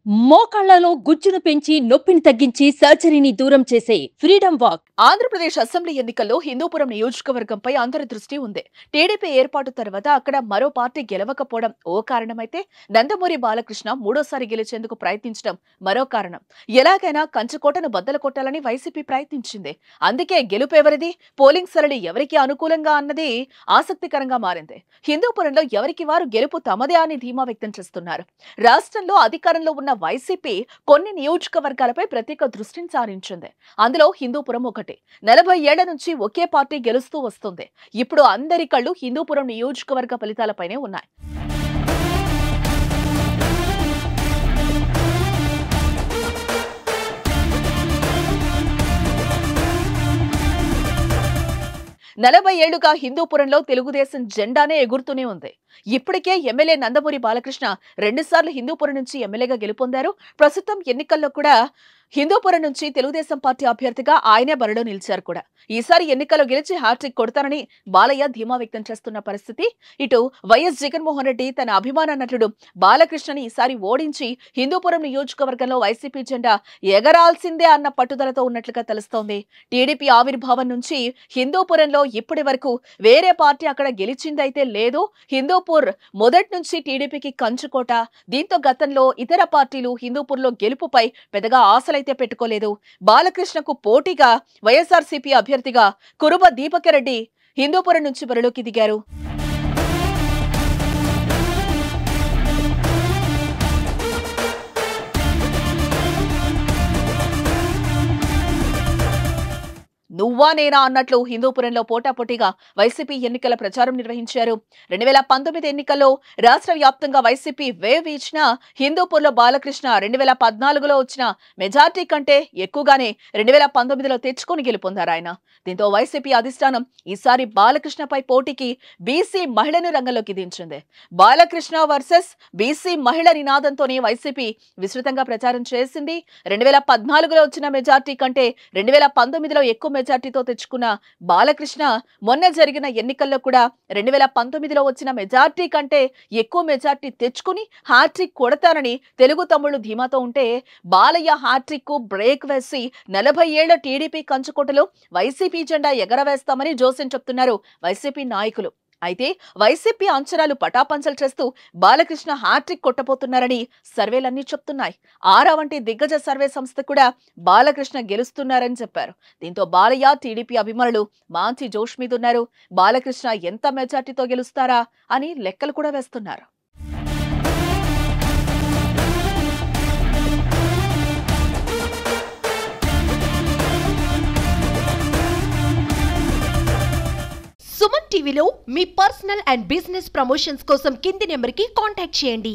మోకాళ్లలో గుజ్జును పెంచి నొప్పిని తగ్గించి సర్జరీని దూరం చేసే ఫ్రీడమ్ వాక్. ఆంధ్రప్రదేశ్ అసెంబ్లీ ఎన్నికల్లో హిందూపురం నియోజకవర్గంపై అందరి దృష్టి ఉంది. టీడీపీ ఏర్పాటు తర్వాత అక్కడ మరో పార్టీ గెలవకపోవడం ఓ కారణమైతే, నందమూరి బాలకృష్ణ మూడోసారి గెలిచేందుకు ప్రయత్నించడం మరో కారణం. ఎలాగైనా కంచుకోటను బద్దలు కొట్టాలని వైసీపీ ప్రయత్నించింది. అందుకే గెలుపెవరిది, పోలింగ్ సరళి ఎవరికి అనుకూలంగా అన్నది ఆసక్తికరంగా మారింది. హిందూపురంలో ఎవరికి వారు గెలుపు తమదే అని ధీమా వ్యక్తం చేస్తున్నారు. రాష్ట్రంలో అధికారంలో ఉన్న వైసీపీ కొన్ని నియోజకవర్గాలపై ప్రత్యేక దృష్టిని సారించింది. అందులో హిందూపురం ఒకటి. 40 ఏళ్ల నుంచి ఒకే పార్టీ గెలుస్తూ వస్తుంది. ఇప్పుడు అందరి కళ్ళు హిందూపురం నియోజకవర్గ ఫలితాలపైనే ఉన్నాయి. నలభై ఏళ్లుగా హిందూపురంలో తెలుగుదేశం జెండానే ఎగురుతూనే ఉంది. ఇప్పటికే ఎమ్మెల్యే నందమూరి బాలకృష్ణ 2 సార్లు హిందూపురం నుంచి ఎమ్మెల్యేగా గెలుపొందారు. ప్రస్తుతం ఎన్నికల్లో కూడా హిందూపురం నుంచి తెలుగుదేశం పార్టీ అభ్యర్థిగా ఆయనే బరిలో నిలిచారు కూడా. ఈసారి ఎన్నికల్లో గెలిచి హ్యాట్రిక్ కొడతానని బాలయ్య ధీమా వ్యక్తం చేస్తున్న పరిస్థితి. ఇటు వైఎస్ జగన్మోహన్ రెడ్డి తన అభిమాన నటుడు బాలకృష్ణని ఈసారి ఓడించి హిందూపురం నియోజకవర్గంలో వైసీపీ జెండా ఎగరాల్సిందే అన్న పట్టుదలతో ఉన్నట్లుగా తెలుస్తోంది. టీడీపీ ఆవిర్భావం నుంచి హిందూపురంలో ఇప్పటి వరకు వేరే పార్టీ అక్కడ గెలిచిందైతే లేదు. హిందూపూర్ మొదటి నుంచి టీడీపీకి కంచుకోట. దీంతో గతంలో ఇతర పార్టీలు హిందూపూర్లో గెలుపుపై పెద్దగా ఆశలైతే పెట్టుకోలేదు. బాలకృష్ణకు పోటీగా వైఎస్ఆర్సీపీ అభ్యర్థిగా కురుబ దీపకరెడ్డి హిందూపురం నుంచి బరిలోకి దిగారు. నువ్వా నేనా అన్నట్లు హిందూపురంలో పోటాపోటీగా వైసీపీ ఎన్నికల ప్రచారం నిర్వహించారు. 2019 ఎన్నికల్లో రాష్ట్ర వ్యాప్తంగా వైసీపీ వేవ్ ఇచ్చిన హిందూపూర్లో బాలకృష్ణ 2014లో వచ్చిన మెజార్టీ కంటే ఎక్కువగానే 2019లో తెచ్చుకొని గెలుపొందారు ఆయన. దీంతో వైసీపీ అధిష్టానం ఈసారి బాలకృష్ణపై పోటీకి బీసీ మహిళను రంగంలోకి దించింది. బాలకృష్ణ వర్సెస్ బీసీ మహిళ నినాదంతోనే వైసీపీ విస్తృతంగా ప్రచారం చేసింది. 2014లో వచ్చిన మెజార్టీ కంటే 2019లో ఎక్కువ మెజార్టీతో తెచ్చుకున్న బాలకృష్ణ మొన్న జరిగిన ఎన్నికల్లో కూడా 2019లో వచ్చిన మెజార్టీ కంటే ఎక్కువ మెజార్టీ తెచ్చుకుని హ్యాట్రిక్ కొడతానని తెలుగు తమ్ముళ్లు ధీమాతో ఉంటే, బాలయ్య హ్యాట్రిక్ కు బ్రేక్ వేసి 40 ఏళ్ల టీడీపీ కంచుకోటలో వైసీపీ జెండా ఎగరవేస్తామని జోస్యం చెప్తున్నారు వైసీపీ నాయకులు. అయితే వైసీపీ అంచనాలు పటాపంచలు చేస్తూ బాలకృష్ణ హ్యాట్రిక్ కొట్టబోతున్నారని సర్వేలన్నీ చెప్తున్నాయి. ఆరా వంటి దిగ్గజ సర్వే సంస్థ కూడా బాలకృష్ణ గెలుస్తున్నారని చెప్పారు. దీంతో బాలయ్య టీడీపీ అభిమానులు మంచి జోష్ మీదున్నారు. బాలకృష్ణ ఎంత మెజార్టీతో గెలుస్తారా అని లెక్కలు కూడా వేస్తున్నారు. సుమన్ టీవీలో మీ పర్సనల్ అండ్ బిజినెస్ ప్రమోషన్స్ కోసం కింది నెంబర్కి కాంటాక్ట్ చేయండి.